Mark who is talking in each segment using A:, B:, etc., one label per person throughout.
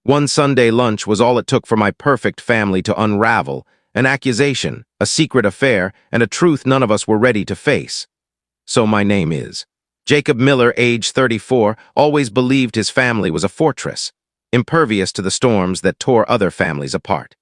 A: One Sunday lunch was all it took for my perfect family to unravel, an accusation, a secret affair, and a truth none of us were ready to face. So my name is. Jacob Miller, age 34, always believed his family was a fortress, impervious to the storms that tore other families apart.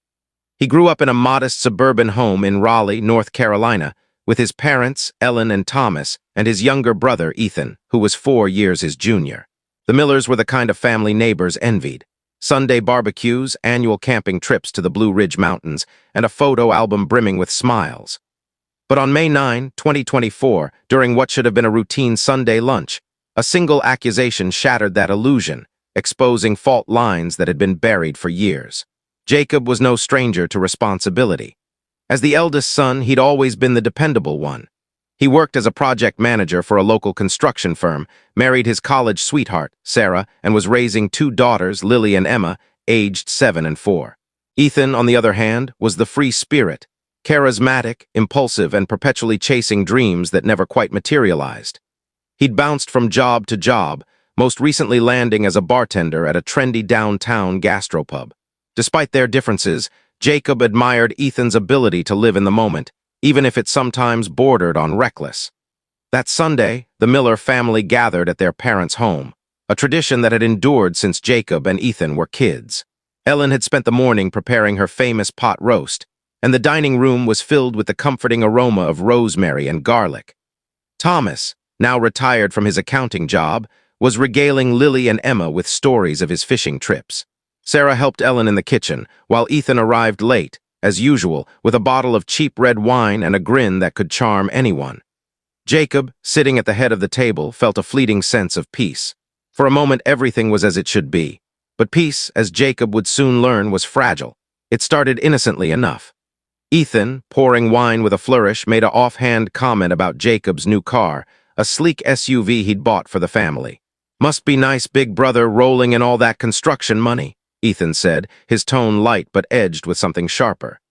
A: He grew up in a modest suburban home in Raleigh, North Carolina, with his parents, Ellen and Thomas, and his younger brother, Ethan, who was 4 years his junior. The Millers were the kind of family neighbors envied. Sunday barbecues, annual camping trips to the Blue Ridge Mountains, and a photo album brimming with smiles. But on May 9, 2024, during what should have been a routine Sunday lunch, a single accusation shattered that illusion, exposing fault lines that had been buried for years. Jacob was no stranger to responsibility. As the eldest son, he'd always been the dependable one. He worked as a project manager for a local construction firm, married his college sweetheart, Sarah, and was raising 2 daughters, Lily and Emma, aged 7 and 4. Ethan, on the other hand, was the free spirit, charismatic, impulsive, and perpetually chasing dreams that never quite materialized. He'd bounced from job to job, most recently landing as a bartender at a trendy downtown gastropub. Despite their differences, Jacob admired Ethan's ability to live in the moment, even if it sometimes bordered on reckless. That Sunday, the Miller family gathered at their parents' home, a tradition that had endured since Jacob and Ethan were kids. Ellen had spent the morning preparing her famous pot roast, and the dining room was filled with the comforting aroma of rosemary and garlic. Thomas, now retired from his accounting job, was regaling Lily and Emma with stories of his fishing trips. Sarah helped Ellen in the kitchen, while Ethan arrived late, as usual, with a bottle of cheap red wine and a grin that could charm anyone. Jacob, sitting at the head of the table, felt a fleeting sense of peace. For a moment, everything was as it should be. But peace, as Jacob would soon learn, was fragile. It started innocently enough. Ethan, pouring wine with a flourish, made an offhand comment about Jacob's new car, a sleek SUV he'd bought for the family. "Must be nice, big brother, rolling in all that construction money," Ethan said, his tone light but edged with something sharper.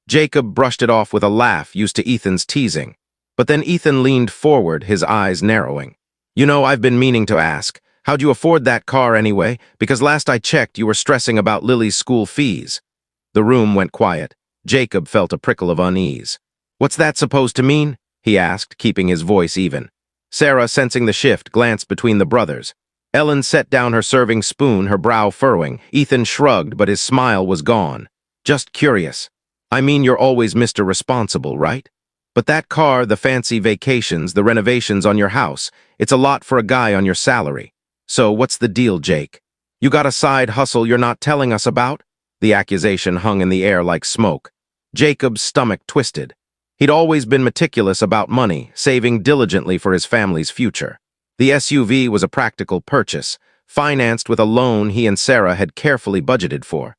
A: Jacob brushed it off with a laugh used to Ethan's teasing. But then Ethan leaned forward, his eyes narrowing. "You know, I've been meaning to ask, how'd you afford that car anyway? Because last I checked, you were stressing about Lily's school fees." The room went quiet. Jacob felt a prickle of unease. "What's that supposed to mean?" he asked, keeping his voice even. Sarah, sensing the shift, glanced between the brothers. Ellen set down her serving spoon, her brow furrowing. Ethan shrugged, but his smile was gone. "Just curious. I mean, you're always Mr. Responsible, right? But that car, the fancy vacations, the renovations on your house, it's a lot for a guy on your salary. So what's the deal, Jake? You got a side hustle you're not telling us about?" The accusation hung in the air like smoke. Jacob's stomach twisted. He'd always been meticulous about money, saving diligently for his family's future. The SUV was a practical purchase, financed with a loan he and Sarah had carefully budgeted for.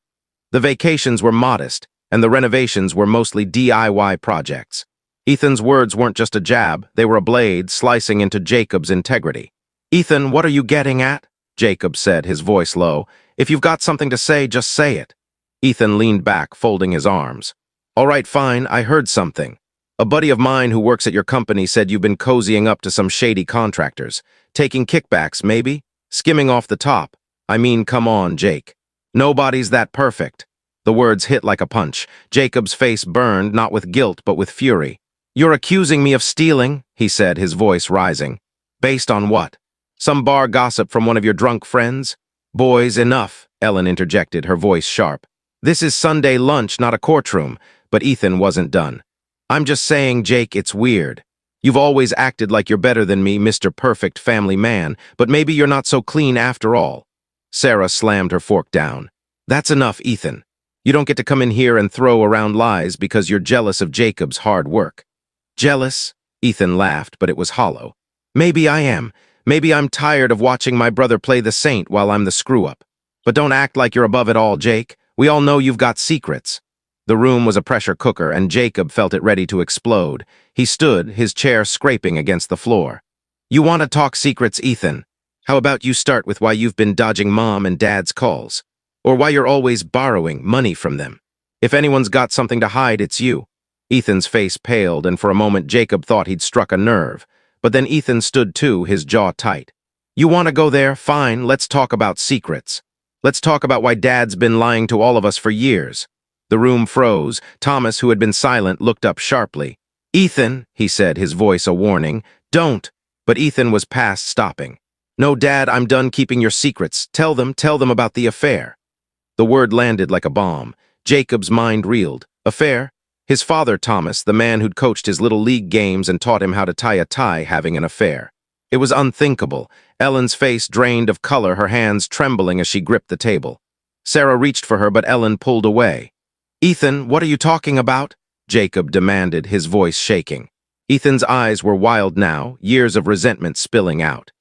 A: The vacations were modest, and the renovations were mostly DIY projects. Ethan's words weren't just a jab, they were a blade slicing into Jacob's integrity. "Ethan, what are you getting at?" Jacob said, his voice low. "If you've got something to say, just say it." Ethan leaned back, folding his arms. "All right, fine, I heard something. A buddy of mine who works at your company said you've been cozying up to some shady contractors. Taking kickbacks, maybe? Skimming off the top. I mean, come on, Jake. Nobody's that perfect." The words hit like a punch. Jacob's face burned, not with guilt, but with fury. "You're accusing me of stealing," he said, his voice rising. "Based on what? Some bar gossip from one of your drunk friends?" "Boys, enough," Ellen interjected, her voice sharp. "This is Sunday lunch, not a courtroom," but Ethan wasn't done. "I'm just saying, Jake, it's weird. You've always acted like you're better than me, Mr. Perfect Family Man, but maybe you're not so clean after all." Sarah slammed her fork down. "That's enough, Ethan. You don't get to come in here and throw around lies because you're jealous of Jacob's hard work." "Jealous?" Ethan laughed, but it was hollow. "Maybe I am. Maybe I'm tired of watching my brother play the saint while I'm the screw-up. But don't act like you're above it all, Jake. We all know you've got secrets." The room was a pressure cooker, and Jacob felt it ready to explode. He stood, his chair scraping against the floor. "You want to talk secrets, Ethan? How about you start with why you've been dodging Mom and Dad's calls? Or why you're always borrowing money from them? If anyone's got something to hide, it's you." Ethan's face paled, and for a moment Jacob thought he'd struck a nerve. But then Ethan stood too, his jaw tight. "You want to go there? Fine, let's talk about secrets." Let's talk about why Dad's been lying to all of us for years." The room froze. Thomas, who had been silent, looked up sharply. "Ethan," he said, his voice a warning. "Don't." But Ethan was past stopping. "No, Dad, I'm done keeping your secrets. Tell them about the affair." The word landed like a bomb. Jacob's mind reeled. Affair? His father, Thomas, the man who'd coached his little league games and taught him how to tie a tie, having an affair. It was unthinkable. Ellen's face drained of color, her hands trembling as she gripped the table. Sarah reached for her, but Ellen pulled away. "Ethan, what are you talking about?" Jacob demanded, his voice shaking. Ethan's eyes were wild now, years of resentment spilling out.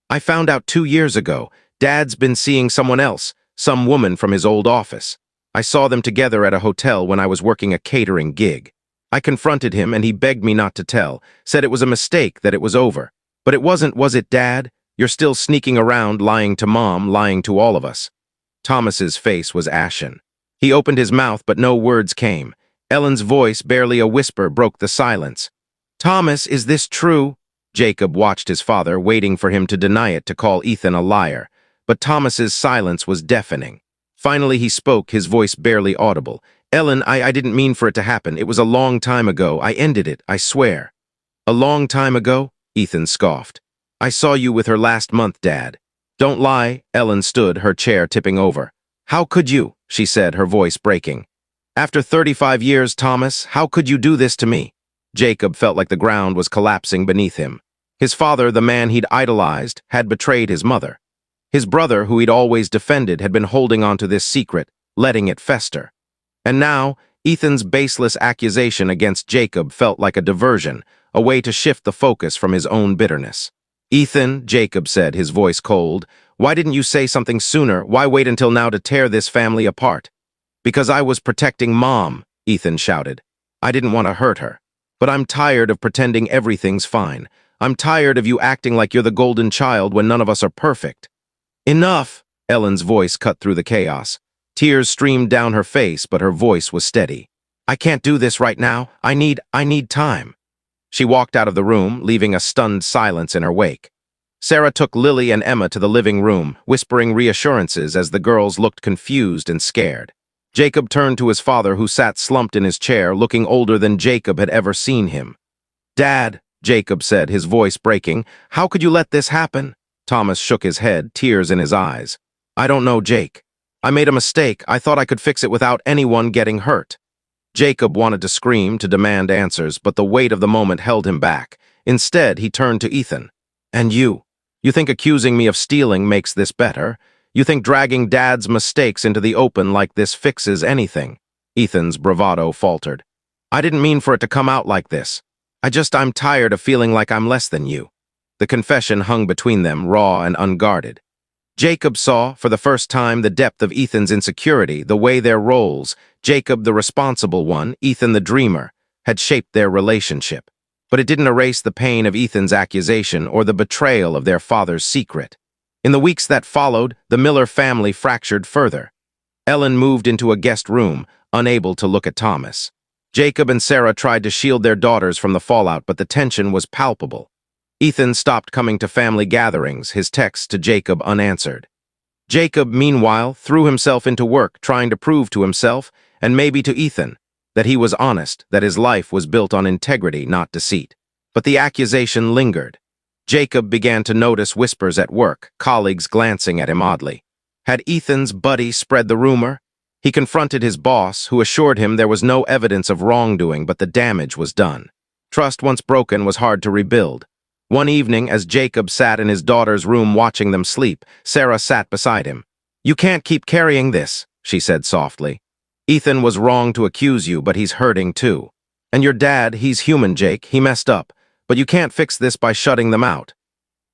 A: "I found out 2 years ago. Dad's been seeing someone else, some woman from his old office. I saw them together at a hotel when I was working a catering gig. I confronted him and he begged me not to tell, said it was a mistake, that it was over. But it wasn't, was it, Dad? You're still sneaking around, lying to Mom, lying to all of us." Thomas's face was ashen. He opened his mouth, but no words came. Ellen's voice, barely a whisper, broke the silence. "Thomas, is this true?" Jacob watched his father, waiting for him to deny it, to call Ethan a liar. But Thomas's silence was deafening. Finally he spoke, his voice barely audible. "Ellen, I didn't mean for it to happen. It was a long time ago. I ended it, I swear." "A long time ago?" Ethan scoffed. "I saw you with her last month, Dad." "Don't lie." Ellen stood, her chair tipping over. "How could you?" she said, her voice breaking. "After 35 years, Thomas, how could you do this to me?" Jacob felt like the ground was collapsing beneath him. His father, the man he'd idolized, had betrayed his mother. His brother, who he'd always defended, had been holding on to this secret, letting it fester. And now, Ethan's baseless accusation against Jacob felt like a diversion, a way to shift the focus from his own bitterness. "Ethan," Jacob said, his voice cold, "why didn't you say something sooner? Why wait until now to tear this family apart?" "Because I was protecting Mom," Ethan shouted. "I didn't want to hurt her. But I'm tired of pretending everything's fine. I'm tired of you acting like you're the golden child when none of us are perfect." "Enough!" Ellen's voice cut through the chaos. Tears streamed down her face, but her voice was steady. "I can't do this right now. I need time." She walked out of the room, leaving a stunned silence in her wake. Sarah took Lily and Emma to the living room, whispering reassurances as the girls looked confused and scared. Jacob turned to his father, who sat slumped in his chair, looking older than Jacob had ever seen him. "Dad," Jacob said, his voice breaking, "how could you let this happen?" Thomas shook his head, tears in his eyes. "I don't know, Jake. I made a mistake. I thought I could fix it without anyone getting hurt." Jacob wanted to scream, to demand answers, but the weight of the moment held him back. Instead, he turned to Ethan. "And you? You think accusing me of stealing makes this better? You think dragging Dad's mistakes into the open like this fixes anything?" Ethan's bravado faltered. "I didn't mean for it to come out like this. I'm tired of feeling like I'm less than you." The confession hung between them, raw and unguarded. Jacob saw, for the first time, the depth of Ethan's insecurity, the way their roles, Jacob the responsible one, Ethan the dreamer, had shaped their relationship. But it didn't erase the pain of Ethan's accusation or the betrayal of their father's secret. In the weeks that followed, the Miller family fractured further. Ellen moved into a guest room, unable to look at Thomas. Jacob and Sarah tried to shield their daughters from the fallout, but the tension was palpable. Ethan stopped coming to family gatherings, his texts to Jacob unanswered. Jacob, meanwhile, threw himself into work, trying to prove to himself, and maybe to Ethan, that he was honest, that his life was built on integrity, not deceit. But the accusation lingered. Jacob began to notice whispers at work, colleagues glancing at him oddly. Had Ethan's buddy spread the rumor? He confronted his boss, who assured him there was no evidence of wrongdoing, but the damage was done. Trust once broken was hard to rebuild. One evening, as Jacob sat in his daughter's room watching them sleep, Sarah sat beside him. "You can't keep carrying this," she said softly. "Ethan was wrong to accuse you, but he's hurting too. And your dad, he's human, Jake, he messed up. But you can't fix this by shutting them out."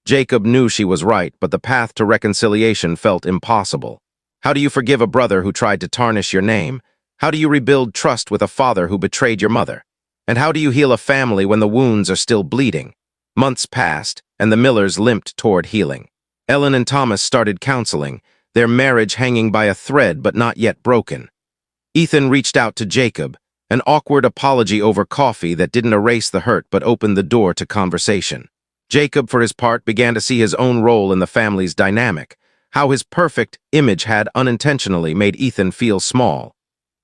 A: Jacob knew she was right, but the path to reconciliation felt impossible. How do you forgive a brother who tried to tarnish your name? How do you rebuild trust with a father who betrayed your mother? And how do you heal a family when the wounds are still bleeding? Months passed, and the Millers limped toward healing. Ellen and Thomas started counseling, their marriage hanging by a thread but not yet broken. Ethan reached out to Jacob, an awkward apology over coffee that didn't erase the hurt but opened the door to conversation. Jacob, for his part, began to see his own role in the family's dynamic. How his perfect image had unintentionally made Ethan feel small.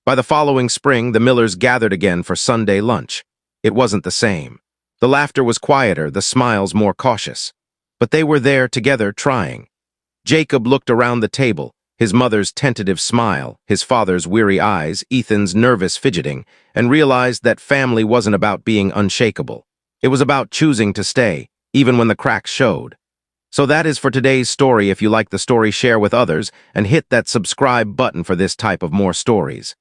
A: By the following spring, the Millers gathered again for Sunday lunch. It wasn't the same. The laughter was quieter, the smiles more cautious. But they were there together, trying. Jacob looked around the table, his mother's tentative smile, his father's weary eyes, Ethan's nervous fidgeting, and realized that family wasn't about being unshakable. It was about choosing to stay, even when the cracks showed. So that is for today's story. If you like the story, share with others, and hit that subscribe button for this type of more stories.